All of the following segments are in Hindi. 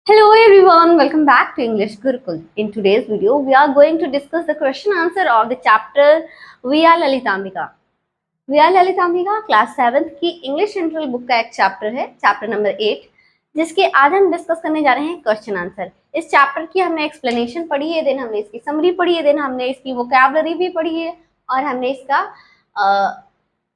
Hello everyone, welcome back to English Gurukul. In today's video, we are going to discuss the question answer of the chapter Via Lalitambika. Via Lalitambika class 7th की इंग्लिश इंटरनल बुक का एक चैप्टर है, चैप्टर नंबर 8, जिसके आज हम डिस्कस करने जा रहे हैं क्वेश्चन आंसर। इस चैप्टर की हमने एक्सप्लेनेशन पढ़ी है, देन हमने इसकी समरी पढ़ी है, देन हमने इसकी वोकैबुलरी भी पढ़ी है और हमने इसका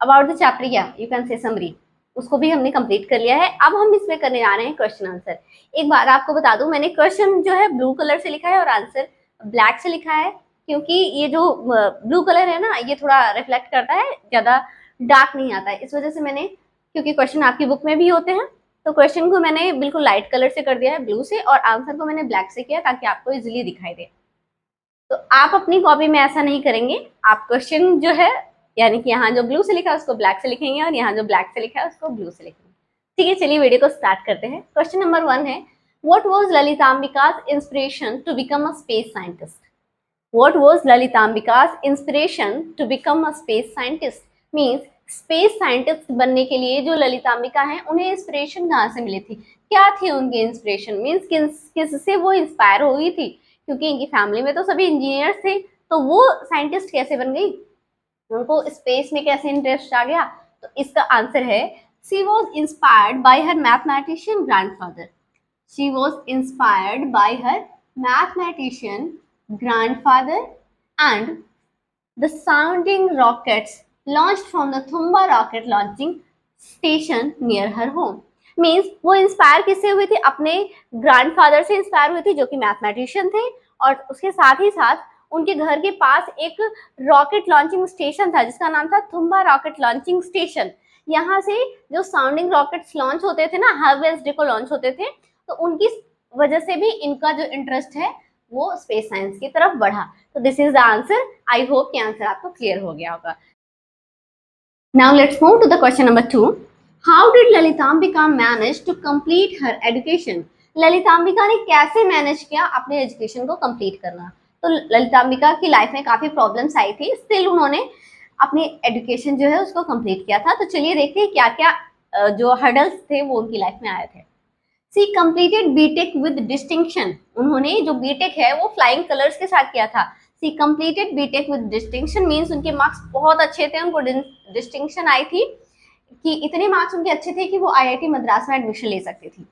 अबाउट द चैप्टर या यू कैन से समरी उसको भी हमने कंप्लीट कर लिया है। अब हम इसमें करने जा रहे हैं क्वेश्चन आंसर। एक बार आपको बता दूं, मैंने क्वेश्चन जो है ब्लू कलर से लिखा है और आंसर ब्लैक से लिखा है, क्योंकि ये जो ब्लू कलर है ना, ये थोड़ा रिफ्लेक्ट करता है, ज्यादा डार्क नहीं आता है। इस वजह से मैंने, क्योंकि क्वेश्चन आपकी बुक में भी होते हैं, तो क्वेश्चन को मैंने बिल्कुल लाइट कलर से कर दिया है, ब्लू से, और आंसर को मैंने ब्लैक से किया ताकि आपको इजिली दिखाई दे। तो आप अपनी कॉपी में ऐसा नहीं करेंगे, आप क्वेश्चन जो है यानी कि यहाँ जो ब्लू से लिखा है उसको ब्लैक से लिखेंगे और यहाँ जो ब्लैक से लिखा है उसको ब्लू से लिखेंगे। ठीक है, चलिए वीडियो को स्टार्ट करते हैं। क्वेश्चन नंबर 1 है, what was Lalithambika's inspiration to become a space scientist? What was Lalithambika's inspiration to become a space scientist means space scientist बनने के लिए जो ललितांबिका हैं उन्हें इंस्पिरेशन कहाँ से मिली थी, क्या थी उनकी इंस्पिरेशन, मींस किससे वो इंस्पायर हुई थी, क्योंकि इनकी फैमिली में तो सभी इंजीनियर्स थे, तो वो साइंटिस्ट कैसे बन गई, उनको स्पेस में कैसे इंटरेस्ट आ गया? तो इसका आंसर है, she was inspired by her mathematician grandfather. She was inspired by her mathematician grandfather and the sounding rockets launched from the Thumba rocket launching station near her home. Means वो इंस्पायर किससे हुई थी? अपने ग्रैंडफादर से इंस्पायर हुई थी, जो कि मैथमेटिशियन थे, और उसके साथ ही साथ उनके घर के पास एक रॉकेट लॉन्चिंग स्टेशन था जिसका नाम था थुम्बा रॉकेट लॉन्चिंग स्टेशन। यहाँ से जो साउंडिंग रॉकेट्स लॉन्च होते थे ना, हर वेडनेसडे को लॉन्च होते थे, तो उनकी वजह से भी इनका जो इंटरेस्ट है वो स्पेस साइंस की तरफ बढ़ा। तो this is the answer. I hope कि आंसर आपको क्लियर हो गया होगा। Now let's move to the question number 2। How did Lalitambika manage to complete her education? Lalitambika ने कैसे मैनेज किया अपने एजुकेशन को कंप्लीट करना? तो ललितांबिका की लाइफ में काफी प्रॉब्लम्स आई थी, स्टिल उन्होंने अपनी एजुकेशन जो है उसको कंप्लीट किया था। तो चलिए देखते हैं क्या क्या जो हर्डल्स थे वो उनकी लाइफ में आए थे। सी कंप्लीटेड बीटेक विद डिस्टिंक्शन। उन्होंने जो बीटेक है वो फ्लाइंग कलर्स के साथ किया था। She completed BTech with distinction means उनके मार्क्स बहुत अच्छे थे, उनको डिस्टिंक्शन आई थी कि इतने मार्क्स उनके अच्छे थे कि वो आईआईटी मद्रास में एडमिशन ले सकती थी।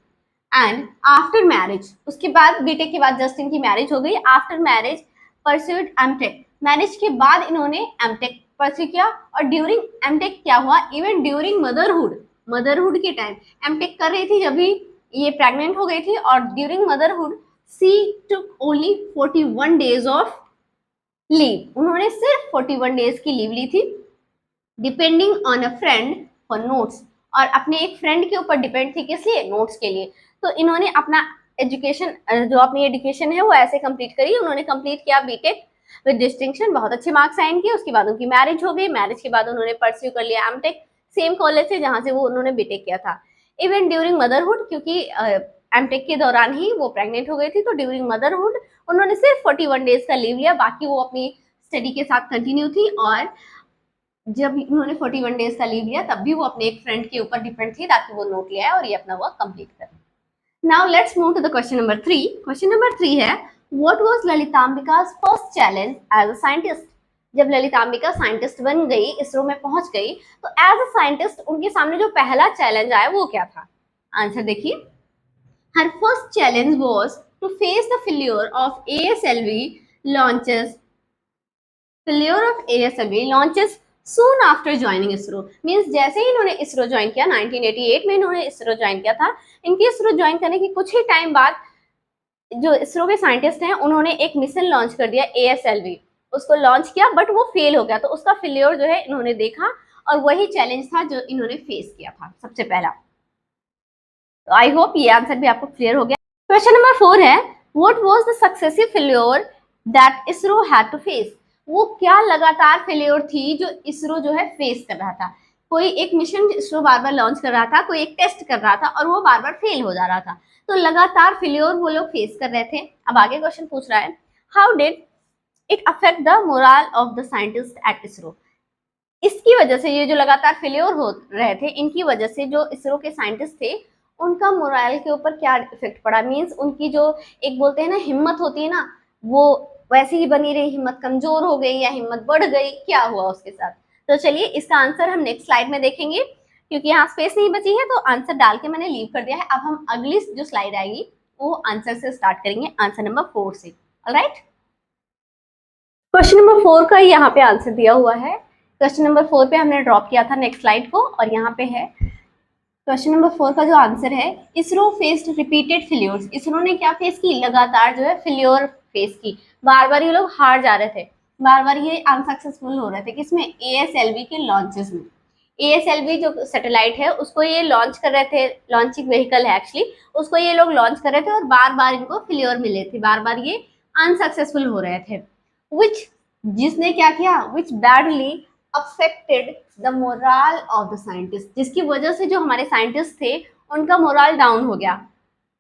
एंड आफ्टर मैरिज, उसके बाद बीटेक के बाद जस्ट इनकी मैरिज हो गई। After marriage pursued MTech, marriage के बाद इन्होंने एमटेक परस्यू किया। और ड्यूरिंग एमटेक क्या हुआ, इवन ड्यूरिंग मदरहुड के टाइम एमटेक कर रही थी जब भी ये प्रेग्नेंट हो गई थी, और during motherhood she took only 41 days of leave. उन्होंने सिर्फ 41 डेज की लीव ली थी, depending on a friend for notes, और अपने एक फ्रेंड के ऊपर डिपेंड थी, किस लिए? नोट्स के लिए। तो इन्होंने अपना एजुकेशन, जो अपनी एजुकेशन है वो ऐसे कंप्लीट करी। उन्होंने कंप्लीट किया बीटेक विद डिस्टिंक्शन, बहुत अच्छे मार्क्स साइन किए। उसके बाद उनकी मैरिज हो गई, मैरिज के बाद उन्होंने परस्यू कर लिया एमटेक सेम कॉलेज से जहां से वो उन्होंने बीटेक किया था। इवन ड्यूरिंग मदरहुड, क्योंकि एमटेक के दौरान ही वो प्रेग्नेंट हो गई थी, तो ड्यूरिंग मदरहुड उन्होंने सिर्फ 41 डेज का लीव लिया, बाकी वो अपनी स्टडी के साथ कंटिन्यू थी। और जब उन्होंने 41 डेज का लीव लिया तब भी वो अपने एक फ्रेंड के ऊपर डिपेंड थी ताकि वो नोट ले आए और ये अपना वर्क कंप्लीट करे। Now let's move to the question number 3। Question number 3 है, what was Lalithambika's first challenge as a scientist? जब ललितांबिका साइंटिस्ट बन गई, इसरो में पहुंच गई, तो एज अ साइंटिस्ट उनके सामने जो पहला चैलेंज आया वो क्या था? आंसर देखिए, her first challenge was to face the failure of ASLV launches. Failure of ASLV launches soon after joining ISRO. Means जैसे ही इन्होंने इसरो ज्वाइन किया, 1988 में इन्होंने इसरो ज्वाइन किया था, इनकी इसरो ज्वाइन करने के कुछ ही टाइम बाद जो इसरो के साइंटिस्ट हैं उन्होंने एक मिशन लॉन्च कर दिया ASLV, उसको लॉन्च किया, बट वो फेल हो गया। तो उसका फेल्योर जो है इन्होंने देखा, और वही चैलेंज था जो इन्होंने फेस किया था सबसे पहला। तो आई होप ये आंसर भी आपको क्लियर हो गया। क्वेश्चन नंबर 4 है, what was the successive failure that ISRO had to face? वो क्या लगातार फेल्योर थी जो इसरो जो है फेस कर रहा था? कोई एक मिशन इसरो बार बार लॉन्च कर रहा था, कोई एक टेस्ट कर रहा था, और वो बार बार फेल हो जा रहा था, तो लगातार फेल्योर वो लोग फेस कर रहे थे। अब आगे क्वेश्चन पूछ रहा है, how did it affect the morale of the scientist at ISRO? इसकी वजह से, ये जो लगातार फेल्योर हो रहे थे, इनकी वजह से जो इसरो के साइंटिस्ट थे उनका मोरल के ऊपर क्या इफेक्ट पड़ा, मीन्स उनकी जो एक बोलते हैं ना हिम्मत होती है ना, वो वैसे ही बनी रही, हिम्मत कमजोर हो गई या हिम्मत बढ़ गई, क्या हुआ उसके साथ। तो चलिए इसका आंसर हम नेक्स्ट स्लाइड में देखेंगे, क्योंकि यहाँ स्पेस नहीं बची है तो आंसर डाल के मैंने लीव कर दिया है। अब हम अगली जो स्लाइड आएगी वो आंसर से स्टार्ट करेंगे, आंसर नंबर 4 से। ऑलराइट, क्वेश्चन नंबर 4 का यहाँ पे आंसर दिया हुआ है। क्वेश्चन नंबर 4 पे हमने ड्रॉप किया था नेक्स्ट स्लाइड को, और यहाँ पे है क्वेश्चन नंबर 4 का जो आंसर है, ISRO faced repeated failures. ISRO ने क्या फेस की, लगातार जो है फेल्योर फेस की, बार बार ये लोग हार जा रहे थे, बार बार ये अनसक्सेसफुल हो रहे थे, किसमें, ASLV के लॉन्चेस में। ASLV जो सैटेलाइट है उसको ये लॉन्च कर रहे थे, लॉन्चिंग व्हीकल है एक्चुअली, उसको ये लोग लॉन्च कर रहे थे और बार बार इनको फेल्योर मिले थे, बार बार ये अनसक्सेसफुल हो रहे थे, विच जिसने क्या किया, which badly affected the morale of the scientist, जिसकी वजह से जो हमारे साइंटिस्ट थे उनका मोरल डाउन हो गया,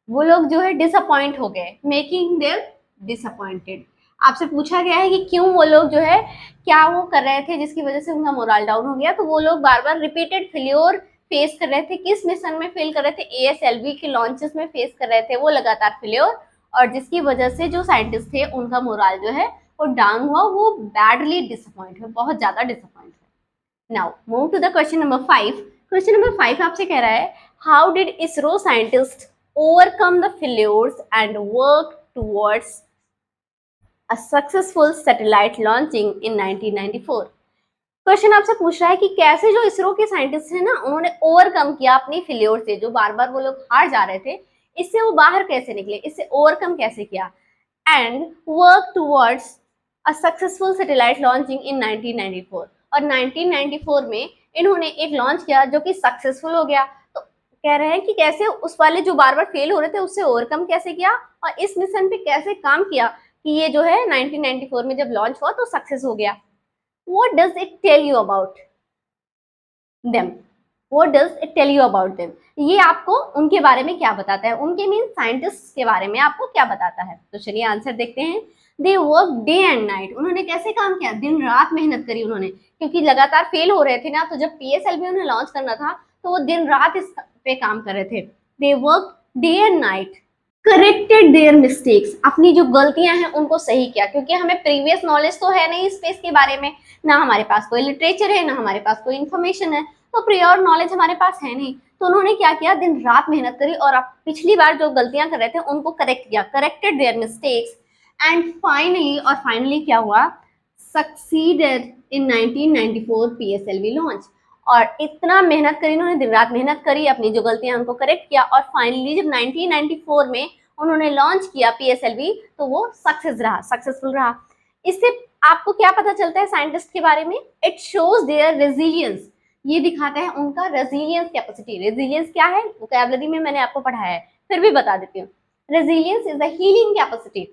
वो लोग जो है डिसअपॉइंट हो गए, मेकिंग देम डिसअपॉइंटेड। आपसे पूछा गया है कि क्यों वो लोग जो है क्या वो कर रहे थे जिसकी वजह से उनका मोरल डाउन हो गया, तो वो लोग बार बार रिपीटेड फेल्योर फेस कर रहे थे। किस मिशन में फेल कर रहे थे, ASLV के लॉन्चेस में फेस कर रहे थे वो लगातार फेल्योर, और जिसकी वजह से जो साइंटिस्ट थे उनका मोरल जो है वो डाउन हुआ, वो बैडली डिसअपॉइंट हुए, बहुत ज्यादा डिसअपॉइंट हुए। Now move to the question number 5। Question number 5 आपसे कह रहा है, how did ISRO scientist overcome the failures and work towards a successful satellite launching in 1994। Question आपसे पूछ रहा है कि कैसे जो इसरो के साइंटिस्ट हैं ना उन्होंने ओवरकम किया अपनी फेल्योर से, जो बार बार वो लोग हार जा रहे थे, इससे वो बाहर कैसे निकले, इससे ओवरकम कैसे किया, and work towards a successful satellite launching in 1994। और 1994 में इन्होंने एक लॉन्च किया जो कि सक्सेसफुल हो गया। तो कह रहे हैं कि कैसे उस वाले जो बार बार फेल हो रहे थे उससे ओवरकम कैसे किया, और इस मिशन पे कैसे काम किया कि ये जो है 1994 में जब लॉन्च हुआ तो सक्सेस हो गया। What does it tell you about them? What does it tell you about them? ये आपको उनके बारे में क्या बताता है, उनके मीन साइंटिस्ट के बारे में आपको क्या बताता है। तो चलिए आंसर देखते हैं। They work day and night, उन्होंने कैसे काम किया, दिन रात मेहनत करी उन्होंने, क्योंकि लगातार फेल हो रहे थे ना, तो जब PSLV उन्हें लॉन्च करना था तो वो दिन रात इस पे काम कर रहे थे। They work day and night, corrected their mistakes, अपनी जो गलतियां हैं उनको सही किया, क्योंकि हमें प्रीवियस नॉलेज तो है नहीं स्पेस के बारे में, ना हमारे पास कोई लिटरेचर है, ना हमारे पास कोई इन्फॉर्मेशन है, तो प्रियोर नॉलेज हमारे पास है नहीं। तो उन्होंने क्या किया, दिन रात मेहनत करी और पिछली बार जो गलतियां कर रहे थे उनको करेक्ट किया, corrected their mistakes, and finally क्या हुआ, सक्सीडेड इन 1994 PSLV लॉन्च। और इतना मेहनत करी इन्होंने, दिन रात मेहनत करी, अपनी जो गलतियां उनको करेक्ट किया, और फाइनली जब 1994 में उन्होंने लॉन्च किया PSLV तो वो सक्सेसफुल रहा। इससे आपको क्या पता चलता है साइंटिस्ट के बारे में, इट शोज देयर रेजिलियंस, ये दिखाता है उनका रेजिलियंस कैपेसिटी। रेजिलियंस क्या है, वोकैबुलरी में मैंने आपको पढ़ाया है, फिर भी बता देती हूँ। Resilience is the healing capacity,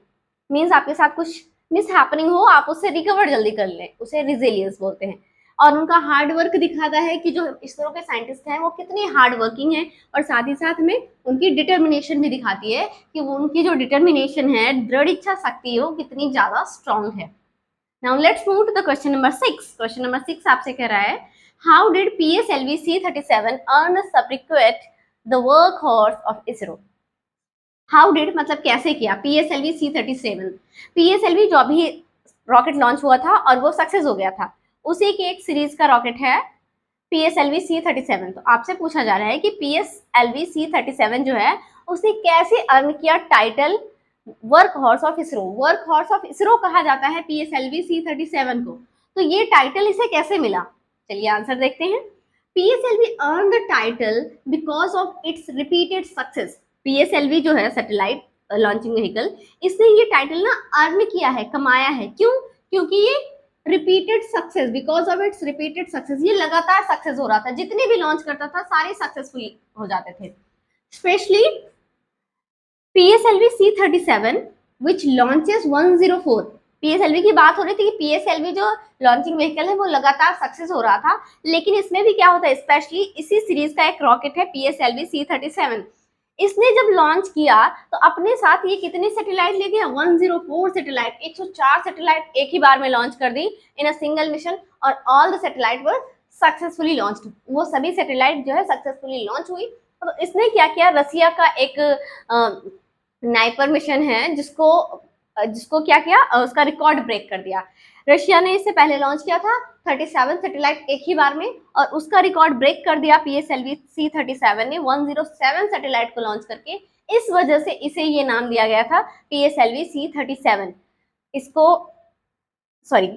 means आपके साथ कुछ मिस हैपनिंग हो आप उससे रिकवर जल्दी कर लें, उसे रेजिलियंस बोलते हैं। और उनका हार्ड वर्क दिखाता है कि जो इसरो के साइंटिस्ट हैं वो कितने हार्ड वर्किंग हैं, और साथ ही साथ में उनकी डिटर्मिनेशन भी दिखाती है कि वो उनकी जो डिटर्मिनेशन है, दृढ़ इच्छा शक्ति है, वो कितनी ज्यादा स्ट्रांग है। Now let's move to the question number 6। Question number 6 आपसे कह रहा है, how did PSLV C-37 earn the subsequent the work horse of ISRO. How did मतलब कैसे किया, PSLV C-37, PSLV जो अभी रॉकेट लॉन्च हुआ था और वो सक्सेस हो गया था, उसी की एक सीरीज का रॉकेट है PSLV C-37। तो आपसे पूछा जा रहा है कि PSLV C-37 जो है उसने कैसे अर्न किया title work horse of ISRO. Work horse of ISRO कहा जाता है PSLV C-37 को, तो ये टाइटल इसे कैसे मिला, चलिए आंसर देखते हैं। PSLV earn the title because of its repeated success. PSLV जो है सैटेलाइट लॉन्चिंग व्हीकल, इसने ये टाइटल ना अर्न किया है, कमाया है, क्यों, क्योंकि ये repeated success, because of its repeated success, ये लगातार सक्सेस हो रहा था, जितने भी लॉन्च करता था सारे सक्सेसफुल हो जाते थे। Specially PSLV C-37 which launches 104, PSLV की बात हो रही थी कि PSLV जो लॉन्चिंग व्हीकल है वो लगातार सक्सेस हो रहा था, लेकिन इसमें भी क्या होता है, स्पेशली इसी सीरीज का एक रॉकेट है PSLV C-37, इसने जब लॉन्च किया तो अपने साथ ये कितने सैटेलाइट ले गया, 104 सैटेलाइट, 104 सैटेलाइट एक ही बार में लॉन्च कर दी इन अ सिंगल मिशन, और all the satellite were successfully launched, वो सभी सैटेलाइट जो है सक्सेसफुली लॉन्च हुई तो इसने क्या किया, रसिया का एक नाइपर मिशन है जिसको जिसको क्या किया, उसका रिकॉर्ड ब्रेक कर दिया। रशिया ने इससे पहले लॉन्च किया था 37 सैटेलाइट एक ही बार में, और उसका रिकॉर्ड ब्रेक कर दिया PSLV C-37 ने 107 सैटेलाइट को लॉन्च करके। इस वजह से इसे ये नाम दिया गया था PSLV C-37। इसको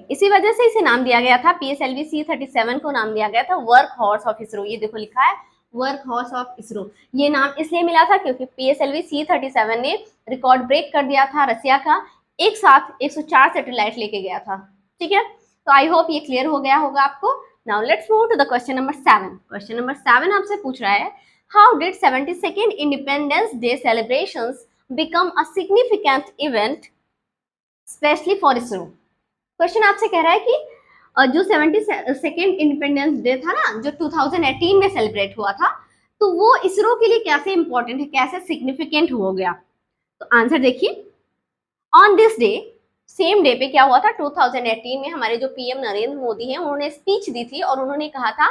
इसी वजह से इसे नाम दिया गया था, PSLV C-37 को नाम दिया गया था वर्क हॉर्स ऑफ इसरो। ये देखो लिखा है वर्क हॉर्स ऑफ इसरो। ये नाम इसलिए मिला था क्योंकि PSLV C-37 ने रिकॉर्ड ब्रेक कर दिया था रसिया का, एक साथ 104 सैटेलाइट लेके गया था। ठीक है, तो आई होप ये क्लियर हो गया होगा आपको। Now let's move to the question number 7। Question number 7 आपसे पूछ रहा है, how did 72nd independence day celebrations become a significant event specially for ISRO. Question आपसे कह रहा है कि जो 72nd इंडिपेंडेंस डे था ना, जो 2018 में सेलिब्रेट हुआ था, तो वो इसरो के लिए कैसे इंपॉर्टेंट है, कैसे सिग्निफिकेंट हो गया। तो आंसर देखिए, on this day, same day पे क्या हुआ था, 2018 में हमारे जो PM नरेंद्र मोदी हैं उन्होंने स्पीच दी थी और उन्होंने कहा था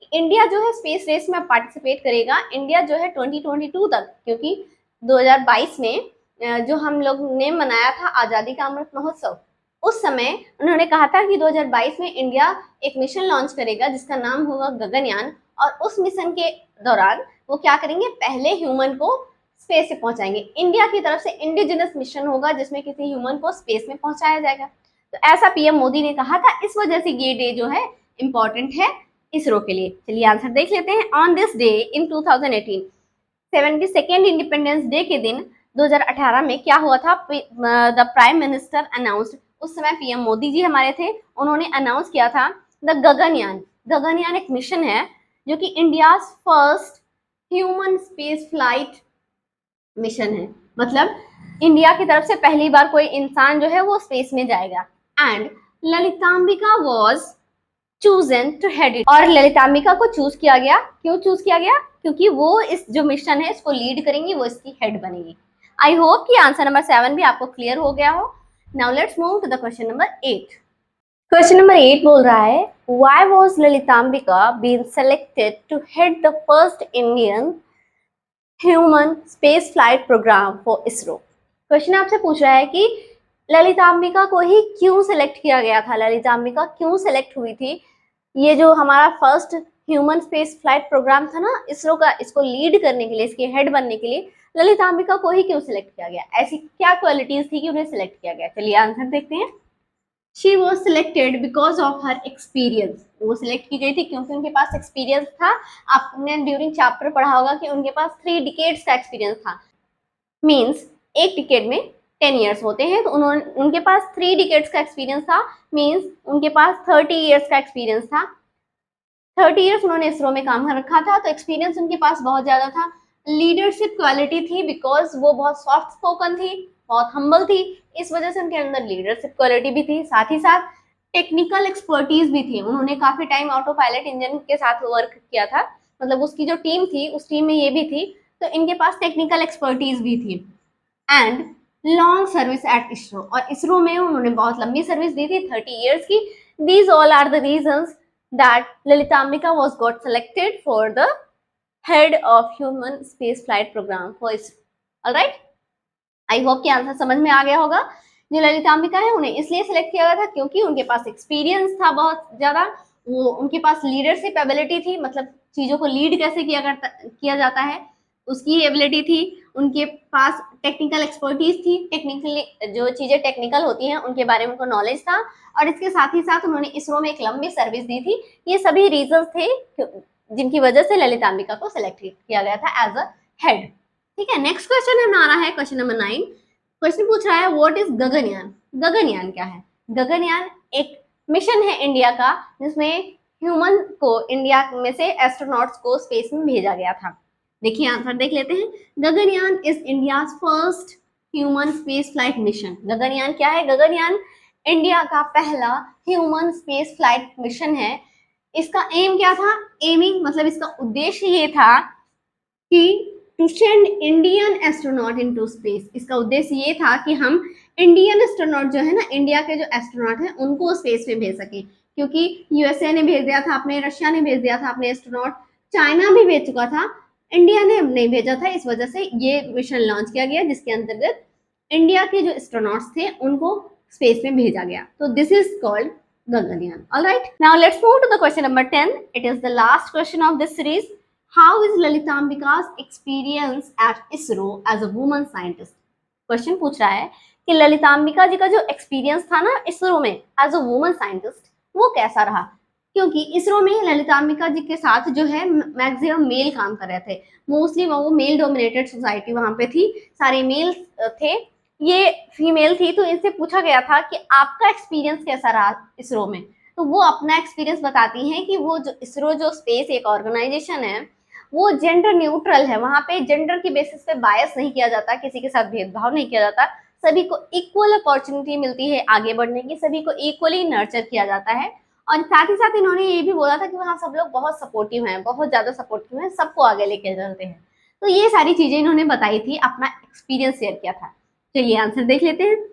कि इंडिया जो है स्पेस रेस में पार्टिसिपेट करेगा। इंडिया जो है 2022 तक, क्योंकि 2022 में जो हम लोग ने मनाया था आज़ादी का अमृत महोत्सव, उस समय उन्होंने कहा था कि 2022 में इंडिया एक मिशन लॉन्च करेगा जिसका नाम होगा गगनयान, और उस मिशन के दौरान वो क्या करेंगे, पहले ह्यूमन को स्पेस से पहुंचाएंगे। इंडिया की तरफ से इंडिजिनस मिशन होगा जिसमें किसी ह्यूमन को स्पेस में पहुंचाया जाएगा। तो ऐसा PM मोदी ने कहा था, इस वजह से ये डे जो है इंपॉर्टेंट है इसरो के लिए। चलिए आंसर देख लेते हैं। On this day in 2018, 72nd independence day के दिन 2018 में क्या हुआ था, द प्राइम मिनिस्टर अनाउंस्ड, उस समय PM मोदी जी हमारे थे, उन्होंने अनाउंस किया था द गगनयान। गगनयान एक मिशन है जो कि India first human space flight mission है, मतलब इंडिया की तरफ से पहली बार कोई इंसान जो है वो स्पेस में जाएगा। And Lalitambika was chosen to head it, और ललितांबिका को चूज किया गया। क्यों चूज किया गया, क्योंकि वो इस जो मिशन है इसको लीड करेंगी, वो इसकी हेड बनेगी। आई होप कि आंसर नंबर 7 भी आपको क्लियर हो गया हो। Now let's move to the question number 8। Question number 8 बोल रहा है, why was Lalitambika been selected to head the first Indian human space flight programme for ISRO. Question आपसे पूछ रहा है कि ललितांबिका को ही क्यों सेलेक्ट किया गया था, ललितांबिका क्यों सेलेक्ट हुई थी। ये जो हमारा first human space flight programme था ना इसरो का, इसको लीड करने के लिए, इसके हेड बनने के लिए ललितांबिका को ही क्यों सिलेक्ट किया गया, ऐसी क्या क्वालिटीज थी कि उन्हें सिलेक्ट किया गया। चलिए आंसर देखते हैं। She was selected because of her experience. वो सिलेक्ट की गई थी क्योंकि उनके पास एक्सपीरियंस था। आपने ड्यूरिंग चैप्टर पढ़ा होगा कि उनके पास 3 डिकेड्स का एक्सपीरियंस था। मीन्स एक डिकेड में 10 ईयर्स होते हैं, तो उनके पास 3 डिकेड्स का एक्सपीरियंस था। मीन्स उनके पास 30 ईयर्स का एक्सपीरियंस था। 30 ईयर्स उन्होंने इसरो में काम कर रखा था, तो एक्सपीरियंस उनके पास बहुत ज़्यादा था। लीडरशिप क्वालिटी थी बिकॉज वो बहुत सॉफ्ट स्पोकन थी, बहुत हम्बल थी, इस वजह से उनके अंदर लीडरशिप क्वालिटी भी थी। साथ ही साथ टेक्निकल एक्सपर्टीज भी थी। उन्होंने काफ़ी टाइम ऑटो पायलट इंजन के साथ वर्क किया था, मतलब उसकी जो टीम थी उस टीम में ये भी थी, तो इनके पास टेक्निकल एक्सपर्टीज भी थी। And long service eight ISRO, और इसरो में उन्होंने बहुत लंबी सर्विस दी थी 30 ईयर्स की। These all are the reasons that Lalitambika was got selected for the head of human space flight program for ISRO. All right? I hope कि आंसर समझ में आ गया होगा। जो ललितांबिका है उन्हें इसलिए सिलेक्ट किया गया था क्योंकि उनके पास एक्सपीरियंस था बहुत ज़्यादा, वो उनके पास लीडरशिप एबिलिटी थी, मतलब चीज़ों को लीड कैसे किया जाता है उसकी एबिलिटी थी। उनके पास टेक्निकल एक्सपर्टीज थी, टेक्निकली जो चीज़ें टेक्निकल होती हैं उनके बारे में उनको नॉलेज था, और इसके साथ ही साथ उन्होंने इसरो में एक लंबी सर्विस दी थी। ये सभी रीजंस थे जिनकी वजह से ललितांबिका को सिलेक्ट किया गया था एज अ हेड। ठीक है, नेक्स्ट क्वेश्चन हमारा है क्वेश्चन नंबर 9। क्वेश्चन पूछ रहा है व्हाट इज गगनयान। गगनयान क्या है। गगनयान एक मिशन है इंडिया का जिसमें ह्यूमन को, इंडिया में से एस्ट्रोनॉट्स को स्पेस में भेजा गया था। देखिए आंसर देख लेते हैं। Gaganyaan is India's first human space flight mission. Gaganyaan क्या है। गगनयान इंडिया का पहला ह्यूमन स्पेस फ्लाइट मिशन है। इसका एम क्या था, एमिंग मतलब इसका उद्देश्य ये था कि to send Indian astronaut into space. इसका उद्देश्य ये था कि हम इंडियन एस्ट्रोनॉट जो है ना, इंडिया के जो एस्ट्रोनॉट हैं उनको स्पेस में भेज सके, क्योंकि USA ने भेज दिया था अपने, रशिया ने भेज दिया था अपने एस्ट्रोनॉट, चाइना भी भेज चुका था, इंडिया ने नहीं भेजा था, इस वजह से ये मिशन लॉन्च किया गया जिसके अंतर्गत इंडिया के जो एस्ट्रोनॉट्स थे उनको स्पेस में भेजा गया। तो this is called Gaganyaan. All right. Now let's move to the question number 10. It is the last question of this series. How is Lalitambika's experience at ISRO as a woman scientist? Question पूछ रहा है कि ललितांबिका जी का जो एक्सपीरियंस था ना इसरो में एज अ वुमन साइंटिस्ट वो कैसा रहा, क्योंकि इसरो में ललितांबिका जी के साथ जो है मैक्सिमम मेल काम कर रहे थे, मोस्टली वो मेल डोमिनेटेड सोसाइटी वहां पे थी, सारे मेल थे, ये फीमेल थी। तो इनसे पूछा गया था कि आपका एक्सपीरियंस कैसा रहा इसरो में, तो वो अपना एक्सपीरियंस बताती हैं कि वो जो इसरो जो स्पेस एक ऑर्गेनाइजेशन है वो जेंडर न्यूट्रल है, वहां पे जेंडर की बेसिस पे बायस नहीं किया जाता, किसी के साथ भेदभाव नहीं किया जाता, सभी को इक्वल अपॉर्चुनिटी मिलती है आगे बढ़ने की, सभी को इक्वली नर्चर किया जाता है। और साथ ही साथ इन्होंने ये भी बोला था कि वहाँ सब लोग बहुत सपोर्टिव हैं, बहुत ज्यादा सपोर्टिव हैं, सबको आगे लेके चलते हैं। तो ये सारी चीजें इन्होंने बताई थी, अपना एक्सपीरियंस शेयर किया था। चलिए आंसर देख लेते हैं।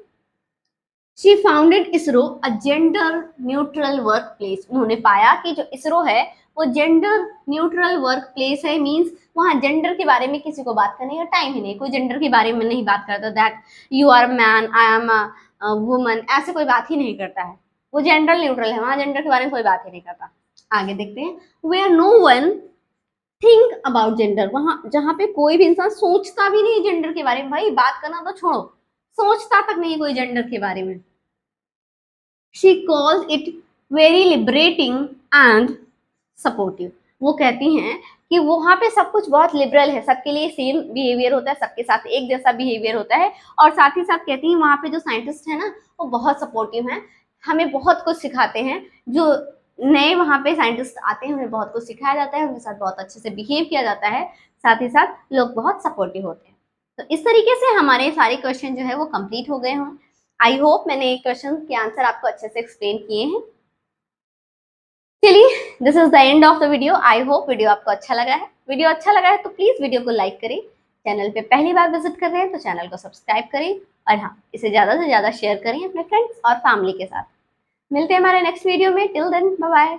She founded ISRO a gender neutral work place. उन्होंने पाया कि जो इसरो है वो जेंडर न्यूट्रल वर्क प्लेस है, मीन्स वहाँ जेंडर के बारे में किसी को बात करने का टाइम ही नहीं, कोई जेंडर के बारे में नहीं बात करता, that you are man, I am a woman, ऐसे कोई बात ही नहीं करता है, वो जेंडर न्यूट्रल है, वहाँ जेंडर के बारे में कोई बात ही नहीं करता। आगे देखते हैं। Where no one think about gender, वहाँ जहाँ पे कोई भी इंसान सोचता भी नहीं जेंडर के बारे में, भाई बात करना तो छोड़ो, सोचता तक नहीं कोई जेंडर के बारे में। She calls it very liberating and supportive. वो कहती हैं कि वहाँ पे सब कुछ बहुत लिबरल है, सबके लिए सेम बिहेवियर होता है, सबके साथ एक जैसा बिहेवियर होता है, और साथ ही साथ कहती हैं वहाँ पे जो साइंटिस्ट है ना वो बहुत सपोर्टिव हैं, हमें बहुत कुछ सिखाते हैं, जो नए वहाँ पे साइंटिस्ट आते हैं उन्हें बहुत कुछ सिखाया जाता है, उनके साथ बहुत अच्छे से बिहेव किया जाता है, साथ ही साथ लोग बहुत सपोर्टिव होते हैं। तो इस तरीके से हमारे सारे क्वेश्चन जो है वो कंप्लीट हो गए हों। आई होप मैंने क्वेश्चन के आंसर आपको अच्छे से एक्सप्लेन किए हैं। चलिए this is the end of the video. I hope video आपको अच्छा लगा है। वीडियो अच्छा लगा है तो प्लीज वीडियो को लाइक करें, चैनल पे पहली बार विजिट कर रहे हैं तो चैनल को सब्सक्राइब करें, और हाँ इसे ज्यादा से ज्यादा शेयर करें अपने फ्रेंड्स और फैमिली के साथ। मिलते हैं हमारे नेक्स्ट वीडियो में, टिल देन बाय बाय।